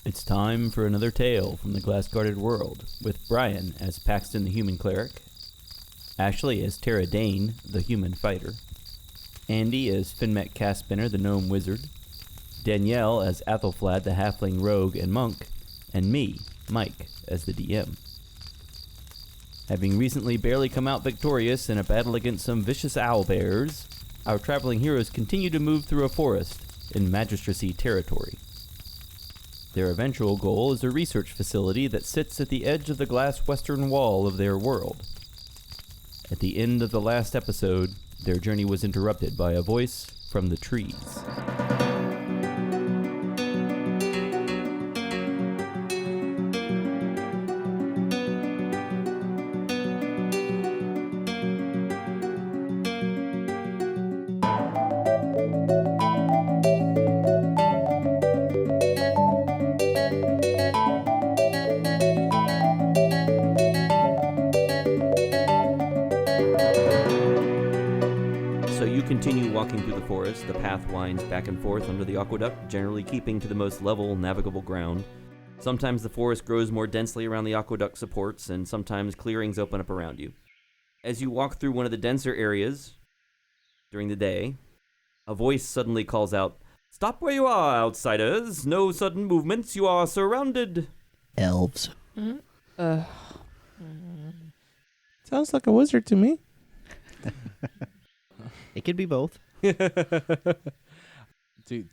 It's time for another tale from the glass-guarded world, with Brian as Paxton the human cleric, Ashley as Tara Dane, the human fighter, Andy as Finmek Caspinner, the gnome wizard, Danielle as Athelflad, the halfling rogue and monk, and me, Mike, as the DM. Having recently barely come out victorious in a battle against some vicious owlbears, our traveling heroes continue to move through a forest in magistracy territory. Their eventual goal is a research facility that sits at the edge of the glass western wall of their world. At the end of the last episode, their journey was interrupted by a voice from the trees. Continue walking through the forest. The path winds back and forth under the aqueduct, generally keeping to the most level, navigable ground. Sometimes the forest grows more densely around the aqueduct supports, and sometimes clearings open up around you. As you walk through one of the denser areas during the day, a voice suddenly calls out, "Stop where you are, outsiders! No sudden movements, you are surrounded!" Elves. Sounds like a wizard to me. It could be both. Do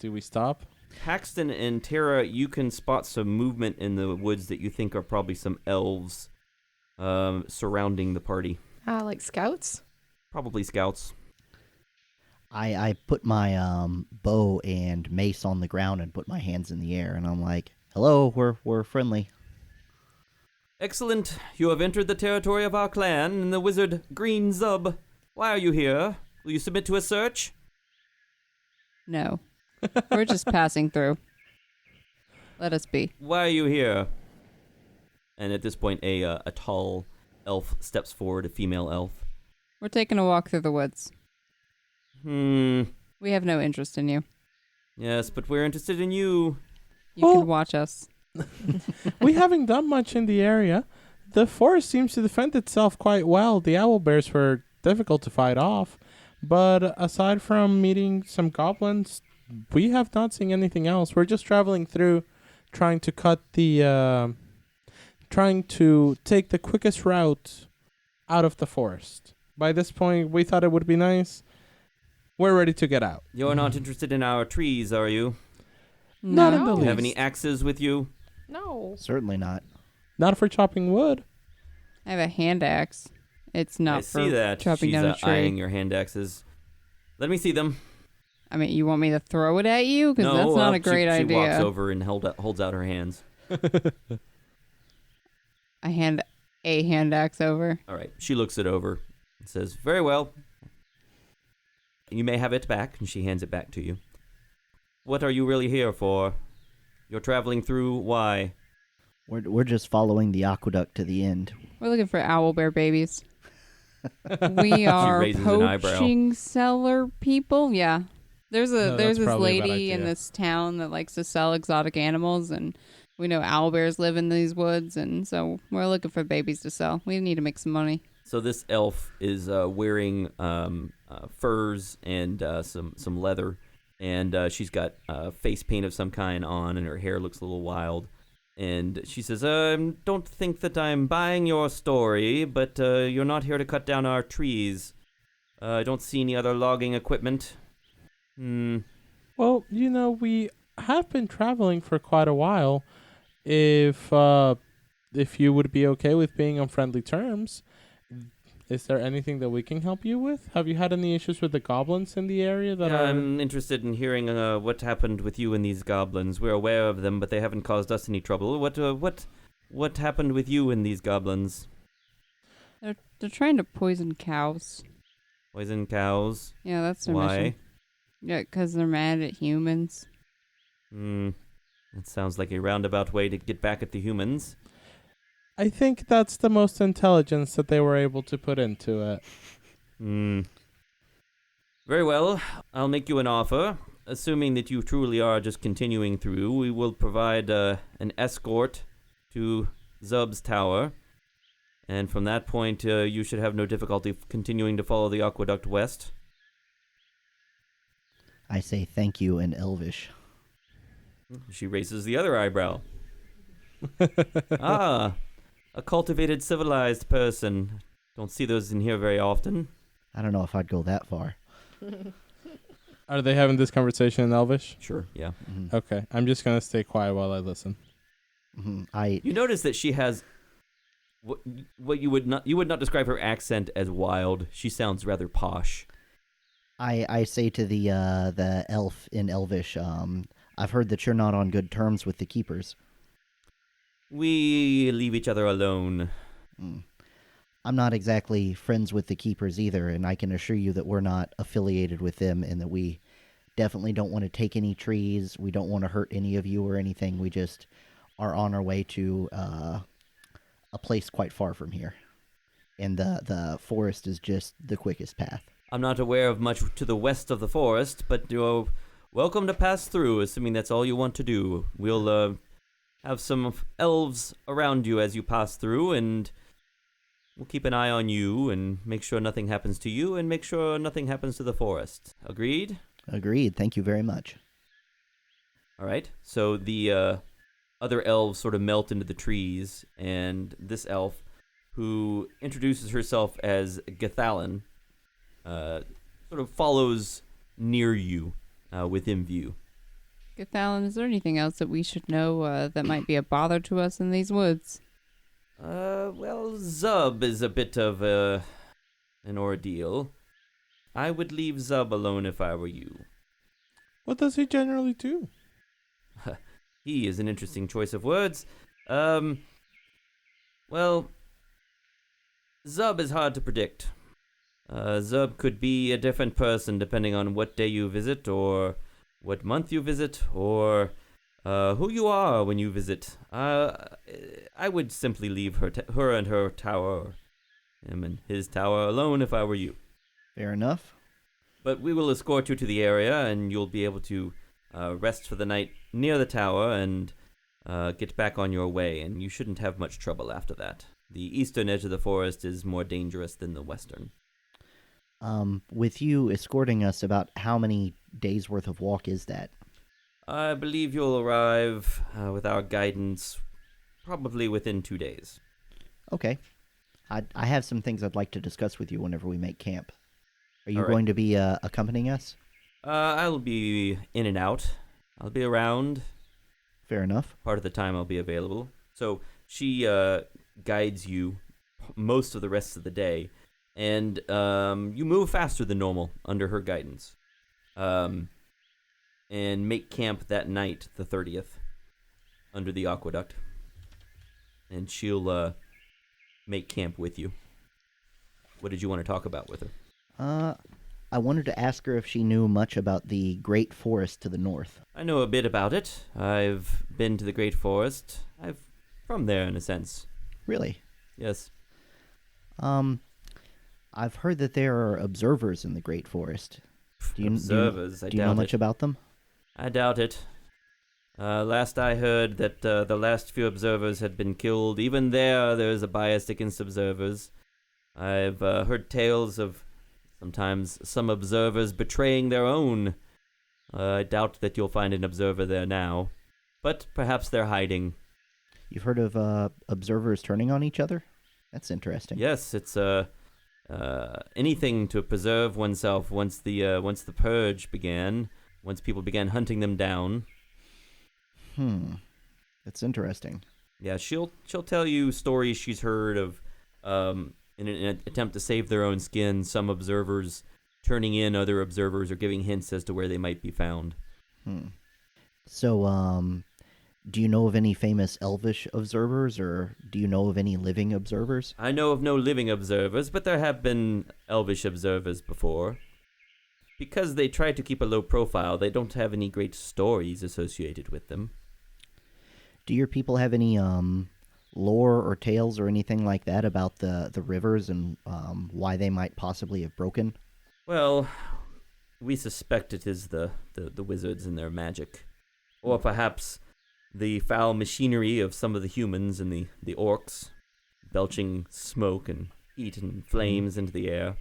we stop? Paxton and Tara, you can spot some movement in the woods that you think are probably some elves surrounding the party. Like scouts? Probably scouts. I put my bow and mace on the ground and put my hands in the air, and I'm like, "Hello, we're friendly." Excellent. You have entered the territory of our clan and the wizard Green Zub. Why are you here? Will you submit to a search? No. We're just passing through. Let us be. Why are you here? And at this point, a tall elf steps forward, a female elf. We're taking a walk through the woods. We have no interest in you. Yes, but we're interested in you. You can watch us. We haven't done much in the area. The forest seems to defend itself quite well. The owlbears were difficult to fight off. But aside from meeting some goblins, we have not seen anything else. We're just traveling through, trying to take the quickest route out of the forest. By this point, we thought it would be nice. We're ready to get out. You're not interested in our trees, are you? Not in the No. Do least. you have any axes with you? No. Certainly not. Not for chopping wood. I have a hand axe. It's not I for see that. chopping She's down a tree. eyeing your hand axes. Let me see them. I mean, you want me to throw it at you? Because No, that's not a great she idea. walks over and holds out her hands. I hand a hand axe over. All right. She looks it over and says, "Very well. You may have it back," and she hands it back to you. What are you really here for? You're traveling through, why? We're just following the aqueduct to the end. We're looking for owlbear babies. We are raises an eyebrow. poaching seller people. Yeah. There's No, this that's probably a bad lady in idea. this town that likes to sell exotic animals, and we know owlbears live in these woods, and so we're looking for babies to sell. We need to make some money. So this elf is wearing furs and some leather, and she's got face paint of some kind on, and her hair looks a little wild. And she says, "Don't think that I'm buying your story, but you're not here to cut down our trees. I don't see any other logging equipment." Well, we have been traveling for quite a while. If you would be okay with being on friendly terms, is there anything that we can help you with? Have you had any issues with the goblins in the area that are... I'm interested in hearing what happened with you and these goblins. We're aware of them, but they haven't caused us any trouble. What happened with you and these goblins? They're trying to poison cows. Poison cows? Yeah, that's their Why? mission. Yeah, because they're mad at humans. That sounds like a roundabout way to get back at the humans. I think that's the most intelligence that they were able to put into it. Very well. I'll make you an offer. assuming that you truly are just continuing through, we will provide an escort to Zub's tower. And from that point, you should have no difficulty continuing to follow the aqueduct west. I say thank you in Elvish. She raises the other eyebrow. Ah, a cultivated, civilized person. Don't see those in here very often. I don't know if I'd go that far. Are they having this conversation in Elvish? Sure, yeah. Mm-hmm. Okay, I'm just gonna stay quiet while I listen. Mm-hmm. You notice that she has what you would not describe her accent as wild. She sounds rather posh. I say to the elf in Elvish, I've heard that you're not on good terms with the keepers. We leave each other alone. I'm not exactly friends with the keepers either, and I can assure you that we're not affiliated with them and that we definitely don't want to take any trees. We don't want to hurt any of you or anything. We just are on our way to a place quite far from here. And the forest is just the quickest path. I'm not aware of much to the west of the forest, but you're welcome to pass through, assuming that's all you want to do. We'll have some elves around you as you pass through, and we'll keep an eye on you and make sure nothing happens to you and make sure nothing happens to the forest. Agreed? Agreed. Thank you very much. All right. So the other elves sort of melt into the trees, and this elf, who introduces herself as Gathalin, sort of follows near you within view. Gathalin, is there anything else that we should know that might be a bother to us in these woods? Well, Zub is a bit of an ordeal. I would leave Zub alone if I were you. What does he generally do? He is an interesting choice of words. Well, Zub is hard to predict. Zub could be a different person depending on what day you visit, or what month you visit, or who you are when you visit. I would simply leave her and her tower, him and his tower alone if I were you. Fair enough. But we will escort you to the area, and you'll be able to rest for the night near the tower and get back on your way, and you shouldn't have much trouble after that. The eastern edge of the forest is more dangerous than the western. With you escorting us, about how many days' worth of walk is that? I believe you'll arrive with our guidance probably within 2 days. Okay. I have some things I'd like to discuss with you whenever we make camp. Are you All right. going to be accompanying us? I'll be in and out. I'll be around. Fair enough. Part of the time I'll be available. So she guides you most of the rest of the day, and you move faster than normal under her guidance. And make camp that night, the 30th, under the aqueduct. And she'll make camp with you. What did you want to talk about with her? I wanted to ask her if she knew much about the Great Forest to the north. I know a bit about it. I've been to the Great Forest. I'm from there, in a sense. Really? Yes. I've heard that there are observers in the Great Forest. Observers? Do you know much about them? I doubt it. Last I heard that the last few observers had been killed. Even there's a bias against observers. I've heard tales of sometimes some observers betraying their own. I doubt that you'll find an observer there now. But perhaps they're hiding. You've heard of observers turning on each other? That's interesting. Yes, it's anything to preserve oneself once the purge began. Once people began hunting them down. That's interesting. Yeah, she'll tell you stories she's heard of, in an attempt to save their own skin, some observers turning in other observers or giving hints as to where they might be found. So, do you know of any famous elvish observers, or do you know of any living observers? I know of no living observers, but there have been elvish observers before. Because they try to keep a low profile, they don't have any great stories associated with them. Do your people have any lore or tales or anything like that about the rivers and why they might possibly have broken? Well, We suspect it is the wizards and their magic. Or perhaps the foul machinery of some of the humans and the orcs, belching smoke and heat and flames into the air.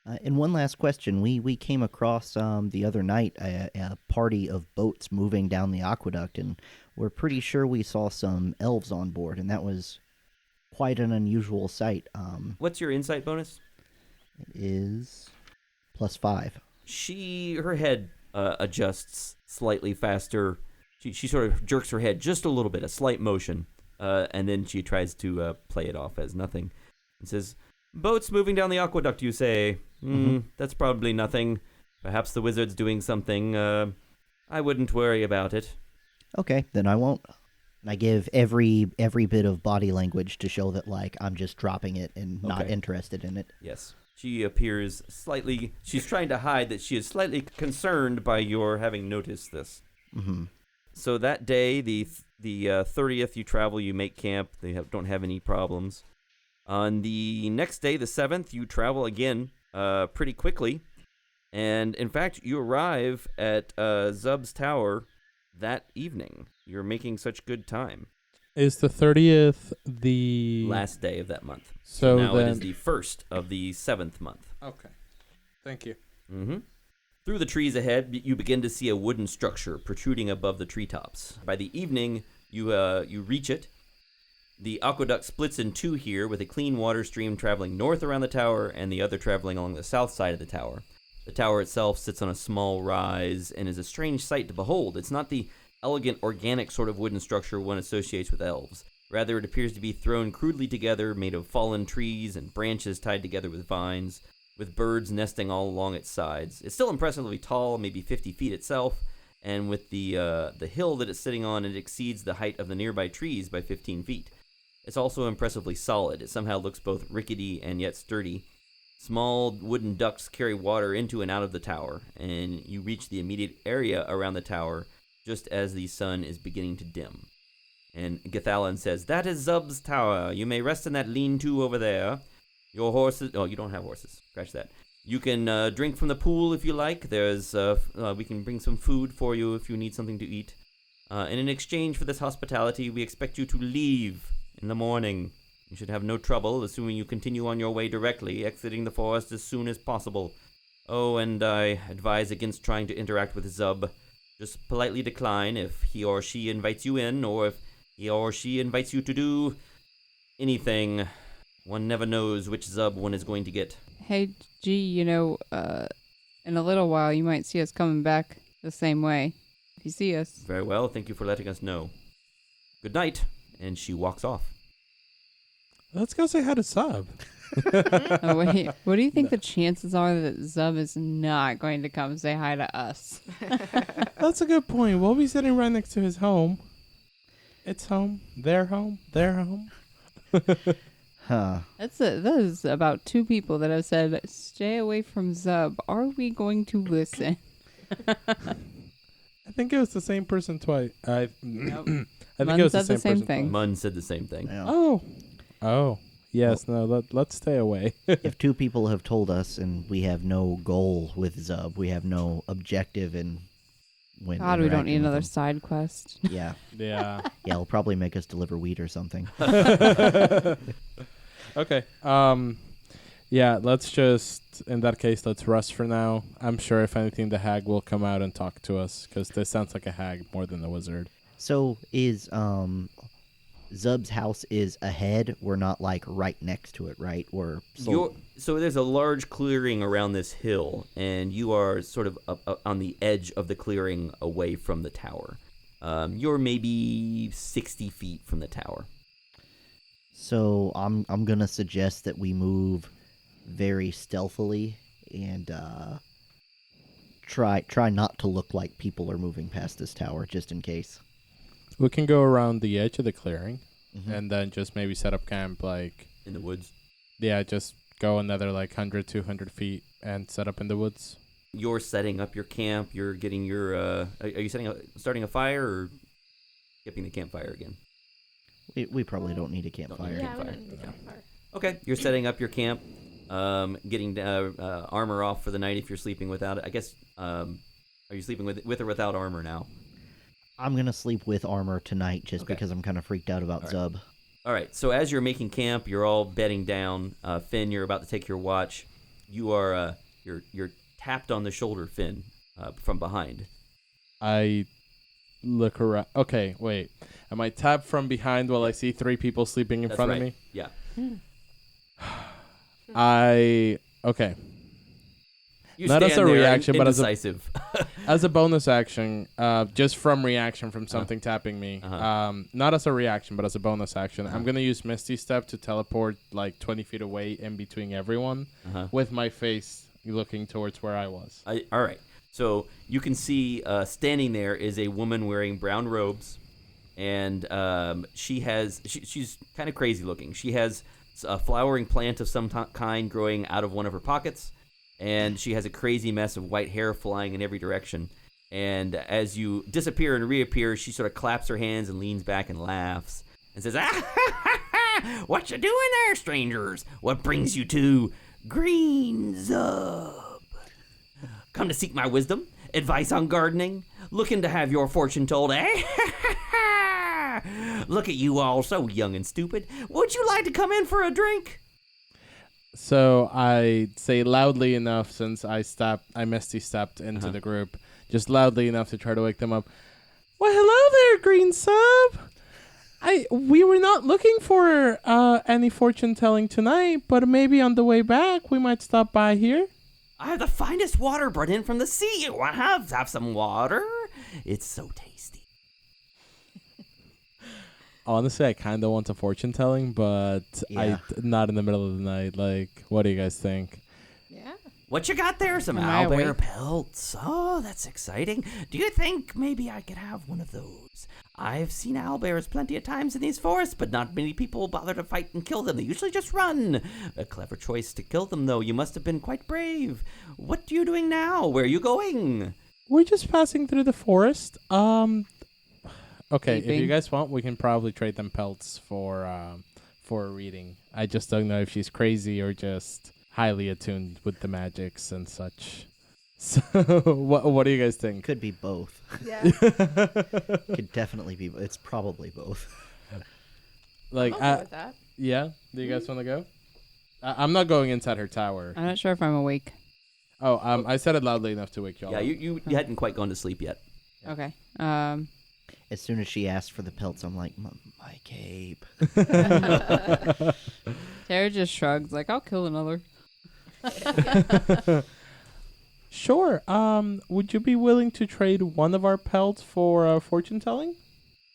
And one last question. We came across the other night a party of boats moving down the aqueduct, and we're pretty sure we saw some elves on board, and that was quite an unusual sight. What's your insight bonus? It is +5. Her head adjusts slightly faster. She sort of jerks her head just a little bit, a slight motion, and then she tries to play it off as nothing and says, "Boats moving down the aqueduct, you say? That's probably nothing. Perhaps the wizard's doing something. I wouldn't worry about it." Okay, then I won't. I give every bit of body language to show that, like, I'm just dropping it and not Okay. interested in it. Yes. She appears slightly... She's trying to hide that she is slightly concerned by your having noticed this. Mm-hmm. So that day, the 30th, you travel, you make camp. They don't have any problems. On the next day, the 7th, you travel again pretty quickly. And, in fact, you arrive at Zub's Tower that evening. You're making such good time. Is the 30th the Last day of that month. So now then... it is the 1st of the 7th month. Okay. Thank you. Mm-hmm. Through the trees ahead, you begin to see a wooden structure protruding above the treetops. By the evening, you reach it. The aqueduct splits in two here, with a clean water stream traveling north around the tower and the other traveling along the south side of the tower. The tower itself sits on a small rise and is a strange sight to behold. It's not the elegant, organic sort of wooden structure one associates with elves. Rather, it appears to be thrown crudely together, made of fallen trees and branches tied together with vines, with birds nesting all along its sides. It's still impressively tall, maybe 50 feet itself, and with the hill that it's sitting on, it exceeds the height of the nearby trees by 15 feet. It's also impressively solid. It somehow looks both rickety and yet sturdy. Small wooden ducts carry water into and out of the tower, and you reach the immediate area around the tower just as the sun is beginning to dim. And Gathalan says, "That is Zub's Tower. You may rest in that lean-to over there. Your horses..." Oh, you don't have horses. Scratch that. You can drink from the pool if you like. There's we can bring some food for you if you need something to eat. And in exchange for this hospitality, we expect you to leave in the morning. You should have no trouble, assuming you continue on your way directly, exiting the forest as soon as possible. Oh, and I advise against trying to interact with Zub. Just politely decline if he or she invites you in, or if he or she invites you to do anything. One never knows which Zub one is going to get. Hey, gee, in a little while you might see us coming back the same way. If you see us. Very well, thank you for letting us know. Good night. And she walks off. Let's go say hi to Sub. Oh, wait, what do you think the chances are that Zub is not going to come say hi to us? That's a good point. We'll be sitting right next to his home. It's home. Their home. Their home. Huh. That is about two people that have said, "Stay away from Zub." Are we going to listen? I think it was the same person twice. Nope. I think Mun it was said the same person thing. twice. Mun said the same thing. Yeah. Oh. Yes, no, let's stay away. If two people have told us and we have no goal with Zub, we have no objective in when God, we don't interacting need with another him. side quest. Yeah. Yeah. Yeah, it'll probably make us deliver wheat or something. Okay. Yeah, let's just, in that case, let's rest for now. I'm sure if anything, the hag will come out and talk to us, because this sounds like a hag more than a wizard. So is Zub's house is ahead? We're not like right next to it, right? So there's a large clearing around this hill, and you are sort of up on the edge of the clearing away from the tower. You're maybe 60 feet from the tower. So I'm gonna suggest that we move very stealthily and try not to look like people are moving past this tower, just in case. We can go around the edge of the clearing, Mhm. and then just maybe set up camp, like, In the woods. yeah, just go another, 100, 200 feet and set up in the woods. You're setting up your camp. You're getting your... are you starting a fire or skipping the campfire again? We probably don't need a Don't need campfire. a Yeah, we campfire. don't need a campfire. Okay, you're setting up your camp. getting armor off for the night if you're sleeping without it. I guess, are you sleeping with or without armor now? I'm going to sleep with armor tonight just Okay. because I'm kind of freaked out about All right. Zub. All right, so as you're making camp, you're all bedding down. Finn, you're about to take your watch. You are you're tapped on the shoulder, Finn, from behind. I look around. Okay, wait. Am I tapped from behind while I see 3 people sleeping in That's front right. of me? Yeah. Okay. You Not as stand a there reaction, but as a- indecisive. As a bonus action, just from reaction from something tapping me, not as a reaction, but as a bonus action, I'm going to use Misty Step to teleport like 20 feet away in between everyone with my face looking towards where I was. All right. So you can see standing there is a woman wearing brown robes, and she's kind of crazy looking. She has a flowering plant of some kind growing out of one of her pockets, and she has a crazy mess of white hair flying in every direction. And as you disappear and reappear, she sort of claps her hands and leans back and laughs and says, "What you doing there, strangers? What brings you to Green Zub? Come to seek my wisdom, advice on gardening, looking to have your fortune told, eh? Look at you all, so young and stupid. Would you like to come in for a drink?" So I say loudly enough, since I Misty stepped into the group, just loudly enough to try to wake them up. Well, hello there, Green Sub. We were not looking for any fortune telling tonight, but maybe on the way back we might stop by here. I have the finest water brought in from the sea. You want to have some water? It's so tasty. Honestly, I kind of want a fortune telling, but Yeah. not in the middle of the night. Like, what do you guys think? Yeah. What you got there? Some Am I owlbear awake? pelts. Oh, that's exciting. Do you think maybe I could have one of those? I've seen owlbears plenty of times in these forests, but not many people bother to fight and kill them. They usually just run. A clever choice to kill them, though. You must have been quite brave. What are you doing now? Where are you going? We're just passing through the forest. Okay, if you Sleeping. guys want, we can probably trade them pelts for a reading. I just don't know if she's crazy or just highly attuned with the magics and such. So, what do you guys think? Could be both. Yeah. Could definitely be. It's probably both. Like, I'll go with that. yeah. Do you guys want to go? I'm not going inside her tower. I'm not sure if I'm awake. Oh, I said it loudly enough to wake y'all Yeah, up. you hadn't quite gone to sleep yet. Okay. As soon as she asked for the pelts, I'm like, my cape. Tara just shrugs, like, I'll kill another. Sure. Would you be willing to trade one of our pelts for fortune telling?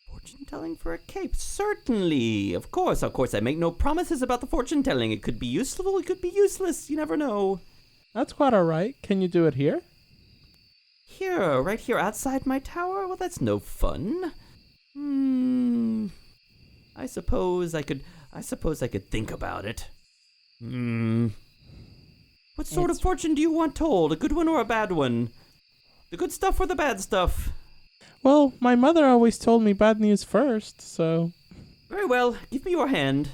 Fortune-telling for a cape? Certainly. Of course. I make no promises about the fortune-telling. It could be useful, it could be useless. You never know. That's quite all right. Can you do it here? Here, right here outside my tower? Well, that's no fun. I suppose I could think about it. What sort of fortune do you want told? A good one or a bad one? The good stuff or the bad stuff? Well, my mother always told me bad news first, so Very well. Give me your hand.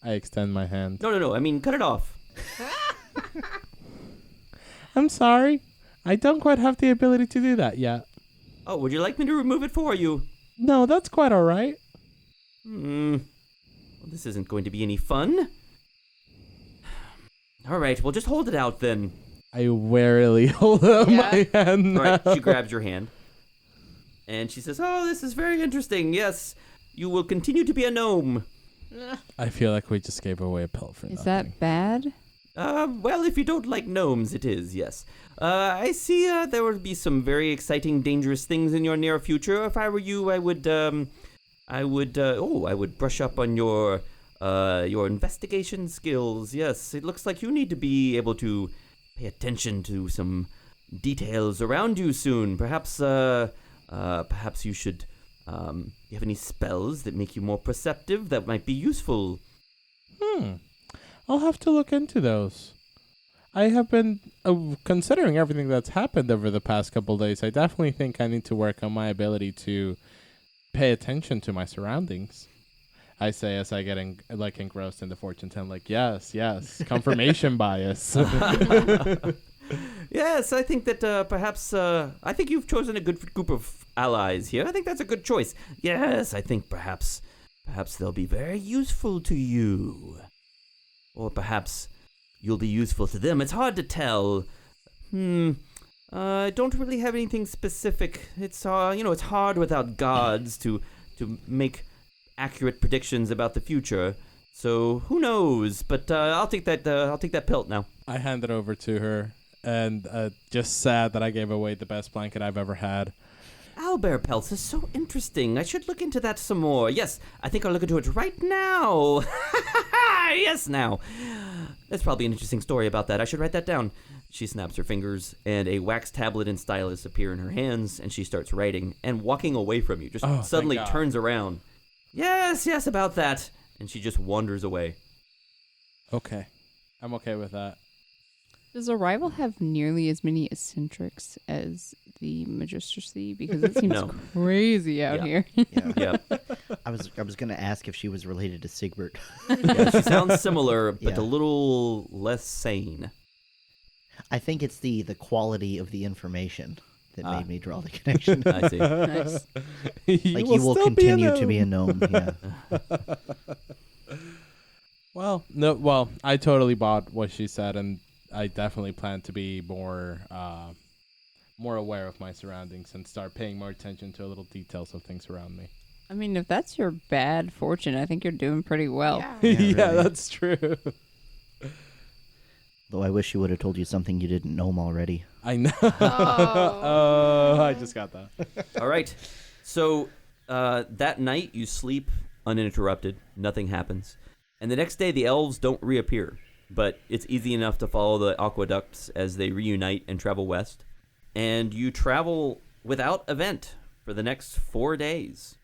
I extend my hand. No. I mean, cut it off. I'm sorry. I don't quite have the ability to do that yet. Oh, would you like me to remove it for you? No, that's quite all right. Well, this isn't going to be any fun. All right, well, just hold it out then. I warily hold up my hand. All right, now. she grabs your hand. And she says, "Oh, this is very interesting. Yes, you will continue to be a gnome." I feel like we just gave away a pelt for Is nothing. that bad? Well, if you don't like gnomes, it is, yes. I see there will be some very exciting, dangerous things in your near future. If I were you, I would brush up on your investigation skills. Yes, it looks like you need to be able to pay attention to some details around you soon. Perhaps you should, you have any spells that make you more perceptive that might be useful? I'll have to look into those. I have been considering everything that's happened over the past couple days. I definitely think I need to work on my ability to pay attention to my surroundings. I say as I get engrossed in the fortune telling, like, yes, confirmation bias. Yes, I think that perhaps I think you've chosen a good group of allies here. I think that's a good choice. Yes, I think perhaps they'll be very useful to you, or perhaps you'll be useful to them. It's hard to tell. I don't really have anything specific. It's it's hard without gods to make accurate predictions about the future. So who knows? But I'll take that pelt now. I hand it over to her, and just sad that I gave away the best blanket I've ever had. Owlbear pelts is so interesting. I should look into that some more. Yes, I think I'll look into it right now. Yes, now. There's probably an interesting story about that. I should write that down. She snaps her fingers, and a wax tablet and stylus appear in her hands, and she starts writing and walking away from you. Just suddenly turns around. Yes, about that. And she just wanders away. Okay. I'm okay with that. Does Arrival have nearly as many eccentrics as the Magistracy? Because it seems crazy out here. Yeah. I was going to ask if she was related to Sigbert. Yeah, she sounds similar, but Yeah. a little less sane. I think it's the quality of the information that made me draw the connection. I see. Nice. Like you will continue to be a gnome. Yeah. Well, I totally bought what she said, and I definitely plan to be more aware of my surroundings and start paying more attention to little details of things around me. I mean, if that's your bad fortune, I think you're doing pretty well. Yeah. Yeah, really. that's true. Though I wish she would have told you something you didn't know already. I know. Oh. I just got that. All right. So that night you sleep uninterrupted. Nothing happens. And the next day the elves don't reappear. But it's easy enough to follow the aqueducts as they reunite and travel west. And you travel without event for the next 4 days.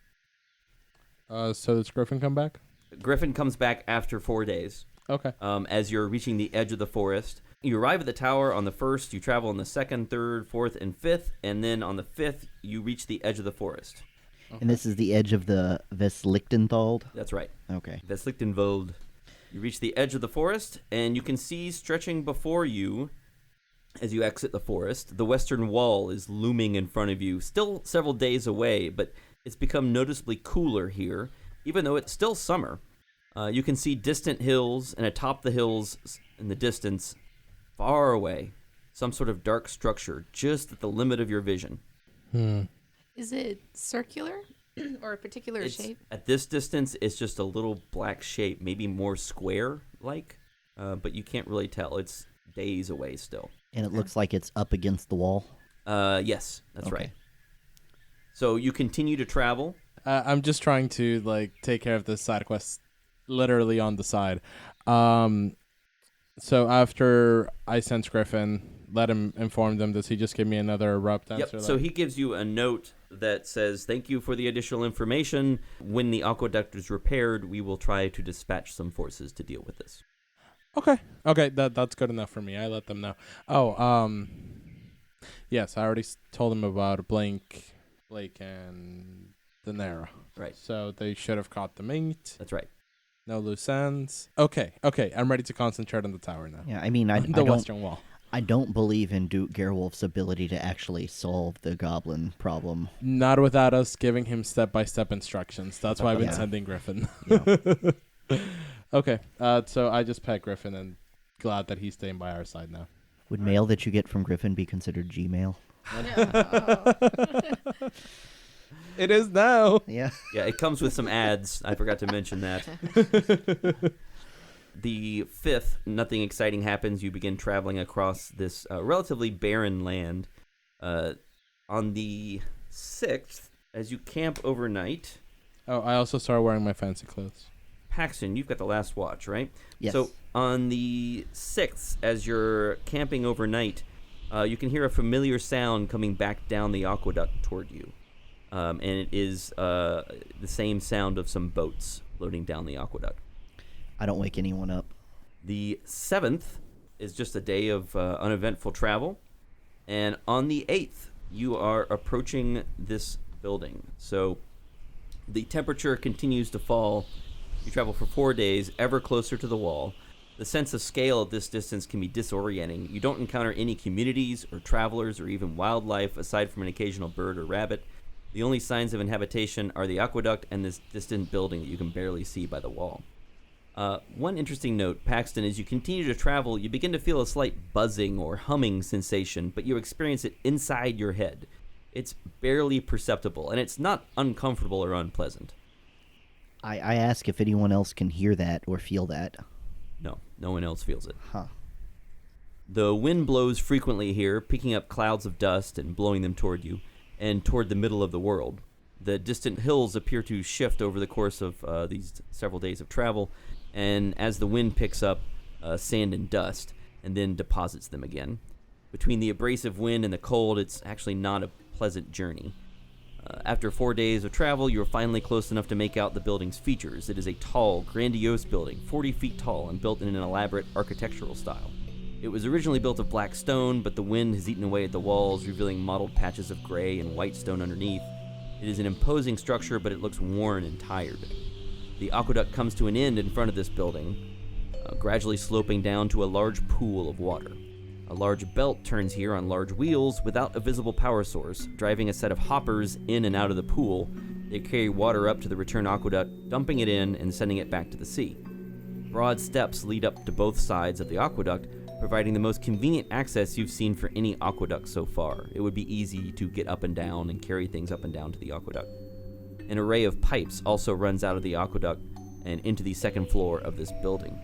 So does Griffin come back? Griffin comes back after 4 days. Okay. As you're reaching the edge of the forest. You arrive at the tower on the 1st, you travel on the 2nd, 3rd, 4th, and 5th, and then on the 5th, you reach the edge of the forest. Okay. And this is the edge of the Westlichtenwald? That's right. Okay. Westlichtenwald. You reach the edge of the forest, and you can see stretching before you, as you exit the forest, the western wall is looming in front of you, still several days away, but it's become noticeably cooler here, even though it's still summer. You can see distant hills, and atop the hills in the distance, far away, some sort of dark structure just at the limit of your vision. Is it circular or a particular shape? At this distance, it's just a little black shape, maybe more square-like, but you can't really tell. It's days away still. And it looks like it's up against the wall? Yes, that's Okay. right. So you continue to travel. I'm just trying to take care of this side quest literally on the side. So after I sense Griffin, let him inform them. Does he just give me another abrupt answer? Yep. So he gives you a note that says, "Thank you for the additional information. When the aqueduct is repaired, we will try to dispatch some forces to deal with this." Okay, that's good enough for me. I let them know. Yes, I already told them about Blake and Daenerys. Right. So they should have caught the meat. That's right. No loose ends. Okay, I'm ready to concentrate on the tower now. Yeah, I mean, I The don't... western wall. I don't believe in Duke Gerwolf's ability to actually solve the goblin problem. Not without us giving him step-by-step instructions. That's why I've been Yeah. sending Griffin. Yeah. Okay, so I just pet Griffin and glad that he's staying by our side now. Would mail that you get from Griffin be considered Gmail? It is now. Yeah. Yeah, it comes with some ads. I forgot to mention that. The 5th, nothing exciting happens. You begin traveling across this relatively barren land. On the 6th, as you camp overnight, Oh, I also started wearing my fancy clothes. Paxton, you've got the last watch, right? Yes. So on the 6th, as you're camping overnight, you can hear a familiar sound coming back down the aqueduct toward you. And it is the same sound of some boats floating down the aqueduct. I don't wake anyone up. The 7th is just a day of uneventful travel. And on the 8th, you are approaching this building. So the temperature continues to fall. You travel for 4 days, ever closer to the wall. The sense of scale at this distance can be disorienting. You don't encounter any communities or travelers or even wildlife aside from an occasional bird or rabbit. The only signs of inhabitation are the aqueduct and this distant building that you can barely see by the wall. One interesting note, Paxton, as you continue to travel, you begin to feel a slight buzzing or humming sensation, but you experience it inside your head. It's barely perceptible, and it's not uncomfortable or unpleasant. I ask if anyone else can hear that or feel that. No one else feels it. Huh. The wind blows frequently here, picking up clouds of dust and blowing them toward you, and toward the middle of the world. The distant hills appear to shift over the course of these several days of travel, and as the wind picks up sand and dust, and then deposits them again. Between the abrasive wind and the cold, it's actually not a pleasant journey. After 4 days of travel, you're finally close enough to make out the building's features. It is a tall, grandiose building, 40 feet tall, and built in an elaborate architectural style. It was originally built of black stone, but the wind has eaten away at the walls, revealing mottled patches of gray and white stone underneath. It is an imposing structure, but it looks worn and tired. The aqueduct comes to an end in front of this building, gradually sloping down to a large pool of water. A large belt turns here on large wheels without a visible power source, driving a set of hoppers in and out of the pool. They carry water up to the return aqueduct, dumping it in and sending it back to the sea. Broad steps lead up to both sides of the aqueduct, providing the most convenient access you've seen for any aqueduct so far. It would be easy to get up and down and carry things up and down to the aqueduct. An array of pipes also runs out of the aqueduct and into the second floor of this building.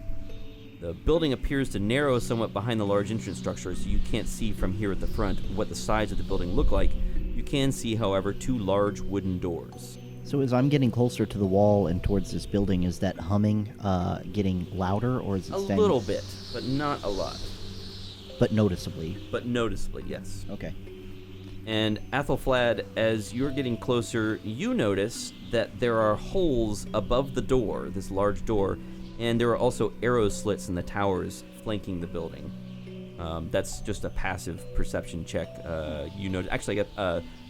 The building appears to narrow somewhat behind the large entrance structure, so you can't see from here at the front what the sides of the building look like. You can see, however, 2 large wooden doors. So as I'm getting closer to the wall and towards this building, is that humming getting louder, or is it A staying... little bit, but not a lot. But noticeably? But noticeably, yes. Okay. And Athelflad, as you're getting closer, you notice that there are holes above the door, this large door, and there are also arrow slits in the towers flanking the building. That's just a passive perception check. You notice. Actually,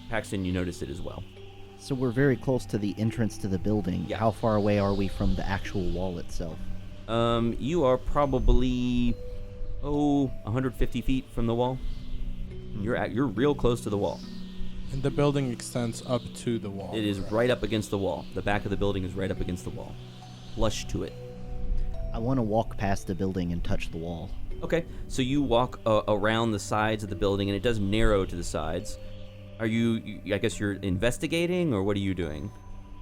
Paxton, you noticed it as well. So we're very close to the entrance to the building. Yeah. How far away are we from the actual wall itself? You are probably 150 feet from the wall. You're real close to the wall. And the building extends up to the wall. It is right up against the wall. The back of the building is right up against the wall, flush to it. I want to walk past the building and touch the wall. Okay, so you walk around the sides of the building, and it does narrow to the sides. Are you I guess you're investigating, or what are you doing?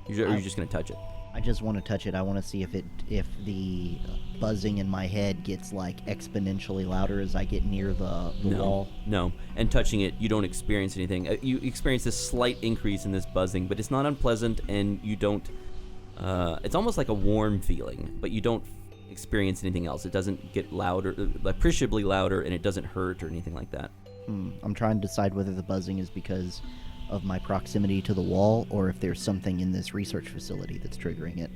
Are you just going to touch it? I just want to touch it. I want to see if the buzzing in my head gets like exponentially louder as I get near the wall. No, and touching it, you don't experience anything. You experience this slight increase in this buzzing, but it's not unpleasant, and you don't... it's almost like a warm feeling, but you don't experience anything else. It doesn't get louder, appreciably louder, and it doesn't hurt or anything like that. I'm trying to decide whether the buzzing is because of my proximity to the wall or if there's something in this research facility that's triggering it.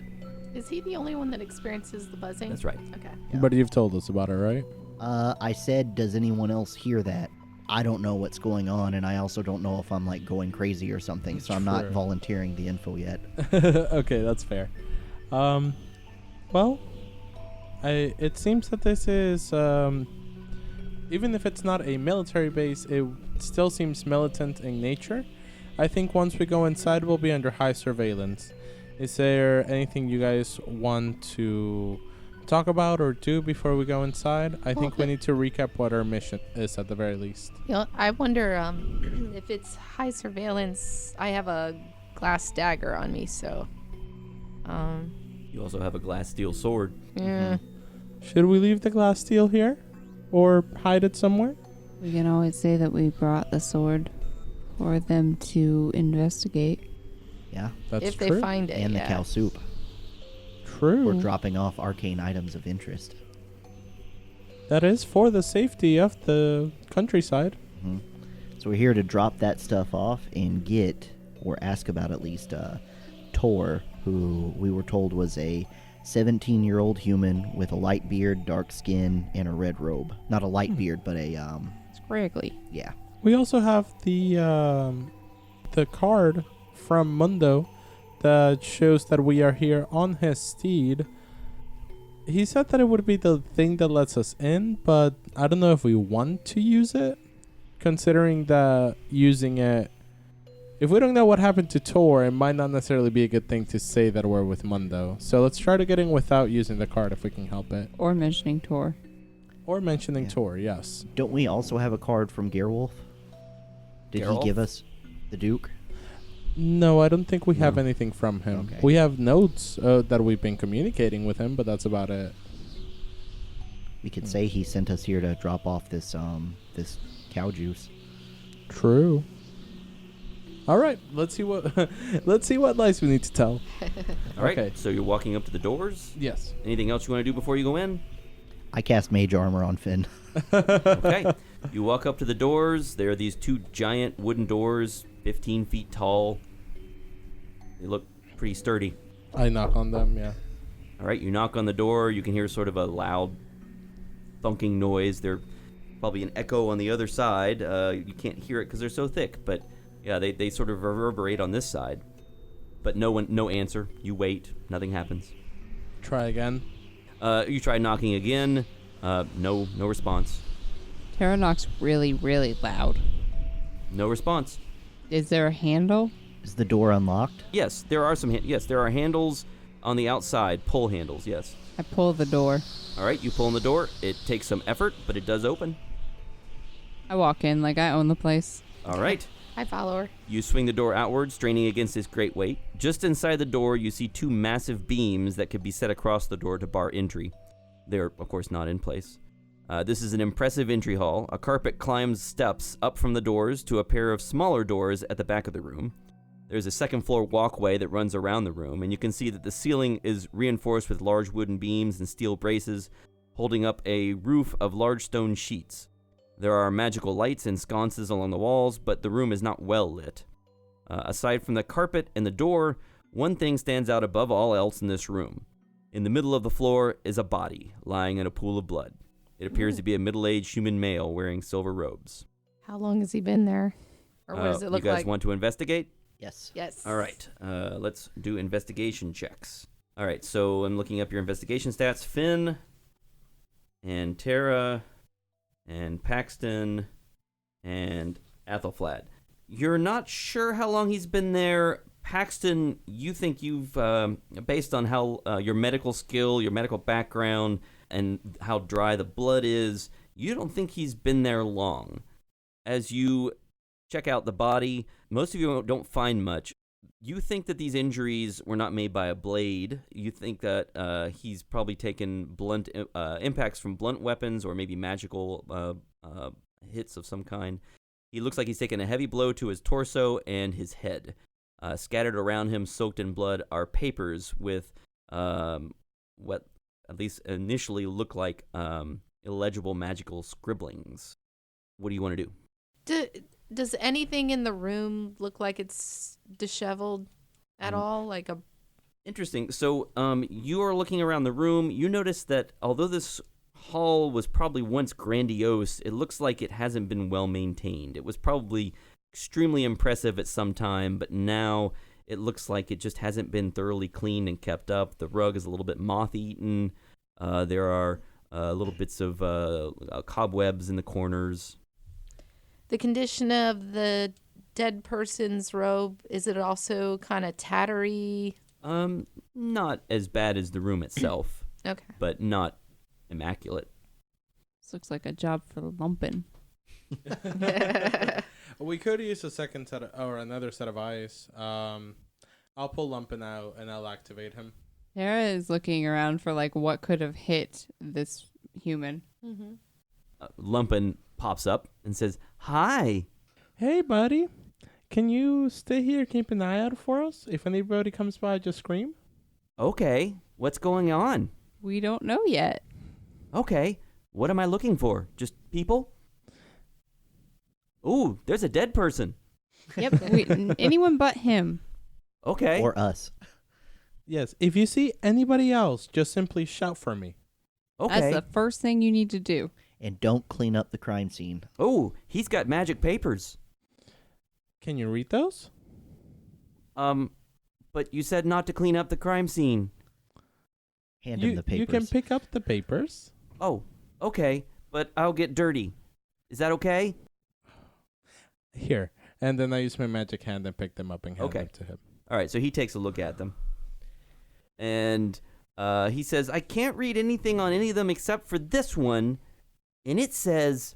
Is he the only one that experiences the buzzing? That's right. Okay. Yeah. But you've told us about it, right? I said, does anyone else hear that? I don't know what's going on, and I also don't know if I'm like going crazy or something, so I'm not True. volunteering the info yet. Okay, that's fair. Well, it seems that this is, even if it's not a military base, it still seems militant in nature. I think once we go inside, we'll be under high surveillance. Is there anything you guys want to talk about or do before we go inside? I think we need to recap what our mission is at the very least. You know, I wonder if it's high surveillance. I have a glass dagger on me, so. You also have a glass steel sword. Yeah. Should we leave the glass steel here? Or hide it somewhere? We can always say that we brought the sword for them to investigate. Yeah, That's If true. they find it, and the yeah. cow soup. True. We're dropping off arcane items of interest. That is for the safety of the countryside. So we're here to drop that stuff off and get, or ask about at least, Tor, who we were told was a 17-year-old human with a light beard, dark skin, and a red robe. Not a light beard, but a, Scraggly. yeah. We also have the card from Mundo that shows that we are here on his steed. He said that it would be the thing that lets us in, but I don't know if we want to use it, considering that using it, if we don't know what happened to Tor, it might not necessarily be a good thing to say that we're with Mundo. So let's try to get in without using the card if we can help it. Or mentioning Tor. Or mentioning Yeah. Tor, yes. Don't we also have a card from Gerwolf? Did Geralt? he give us the Duke? No, I don't think we have No. anything from him. Okay. We have notes that we've been communicating with him, but that's about it. We could say he sent us here to drop off this this cow juice. True. All right, let's see what lies we need to tell. All right. Okay. So you're walking up to the doors. Yes. Anything else you want to do before you go in? I cast mage armor on Finn. Okay. You walk up to the doors. There are these two giant wooden doors, 15 feet tall. They look pretty sturdy. I knock on them, yeah. All right. You knock on the door. You can hear sort of a loud thunking noise. There's probably an echo on the other side. You can't hear it because they're so thick, but yeah, they sort of reverberate on this side. But no answer. You wait. Nothing happens. Try again. You try knocking again. No response. Tara knocks really, really loud. No response. Is there a handle? Is the door unlocked? Yes, there are some. Yes, there are handles on the outside. Pull handles. Yes. I pull the door. All right. You pull on the door. It takes some effort, but it does open. I walk in like I own the place. All right. I follow her. You swing the door outward, straining against its great weight. Just inside the door, you see two massive beams that could be set across the door to bar entry. They're, of course, not in place. This is an impressive entry hall. A carpet climbs steps up from the doors to a pair of smaller doors at the back of the room. There's a second-floor walkway that runs around the room, and you can see that the ceiling is reinforced with large wooden beams and steel braces, holding up a roof of large stone sheets. There are magical lights and sconces along the walls, but the room is not well lit. Aside from the carpet and the door, one thing stands out above all else in this room. In the middle of the floor is a body lying in a pool of blood. It appears to be a middle-aged human male wearing silver robes. How long has he been there? Or what does it look you guys like? want to investigate? Yes. Yes. All right. Let's do investigation checks. All right, so I'm looking up your investigation stats. Finn and Tara and Paxton and Athelflaed. You're not sure how long he's been there. Paxton, you think you've, based on how your medical skill, your medical background, and how dry the blood is, you don't think he's been there long. As you check out the body, most of you don't find much. You think that these injuries were not made by a blade. You think that he's probably taken blunt impacts from blunt weapons or maybe magical hits of some kind. He looks like he's taken a heavy blow to his torso and his head. Scattered around him, soaked in blood, are papers with what at least initially look like illegible magical scribblings. What do you want to do? Does anything in the room look like it's disheveled at all? Like a Interesting. So you are looking around the room. You notice that although this hall was probably once grandiose, it looks like it hasn't been well maintained. It was probably extremely impressive at some time, but now it looks like it just hasn't been thoroughly cleaned and kept up. The rug is a little bit moth-eaten. There are little bits of cobwebs in the corners. the condition of the dead person's robe, is it also kind of tattery? Not as bad as the room itself, Okay. but not immaculate. This looks like a job for Lumpin. We could use a second set or another set of eyes. I'll pull Lumpin out and I'll activate him. Tara is looking around for like what could have hit this human. Mm-hmm. Lumpin pops up and says, "Hi." Hey, buddy. Can you stay here, keep an eye out for us? If anybody comes by, just scream. Okay, what's going on? We don't know yet. Okay, what am I looking for? Just people? Ooh, there's a dead person. Yep. Anyone but him. Okay. Or us. Yes, if you see anybody else, just simply shout for me. Okay. That's the first thing you need to do. And don't clean up the crime scene. Oh, he's got magic papers. Can you read those? But But you said not to clean up the crime scene. Hand him the papers. You can pick up the papers. Oh, okay. But I'll get dirty. Is that okay? Here. And then I use my magic hand and pick them up and hand them to him. All right, so he takes a look at them. And he says, I can't read anything on any of them except for this one. And it says,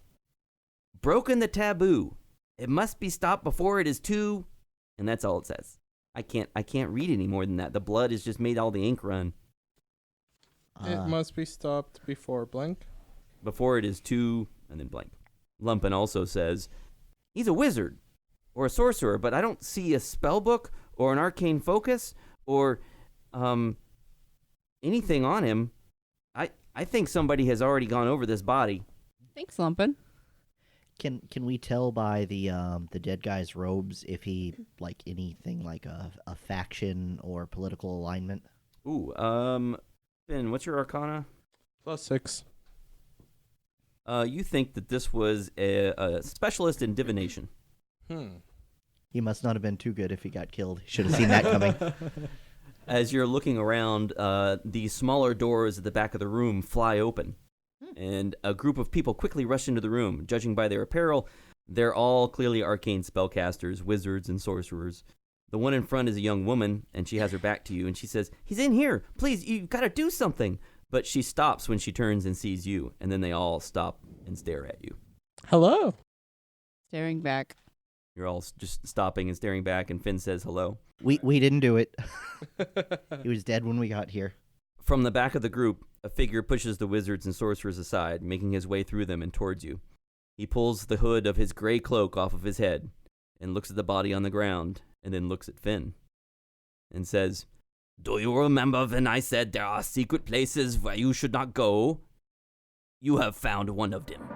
broken the taboo. It must be stopped before it is too... And that's all it says. I can't read any more than that. The blood has just made all the ink run. It must be stopped before blank. Before it is too... And then blank. Lumpen also says, he's a wizard. Or a sorcerer, but I don't see a spell book or an arcane focus or anything on him. I think somebody has already gone over this body. Thanks, Lumpin. Can we tell by the dead guy's robes if he like anything like a faction or political alignment? Ooh, Ben, what's your arcana? +6. You think that this was a specialist in divination. He must not have been too good if he got killed. Should have seen that coming. As you're looking around, the smaller doors at the back of the room fly open, and a group of people quickly rush into the room. Judging by their apparel, they're all clearly arcane spellcasters, wizards, and sorcerers. The one in front is a young woman, and she has her back to you, and she says, he's in here. Please, you've got to do something. But she stops when she turns and sees you, and then they all stop and stare at you. Hello. Staring back. You're all just stopping and staring back, and Finn says hello. We didn't do it. He was dead when we got here. From the back of the group, a figure pushes the wizards and sorcerers aside, making his way through them and towards you. He pulls the hood of his gray cloak off of his head and looks at the body on the ground, and then looks at Finn and says, do you remember when I said there are secret places where you should not go? You have found one of them.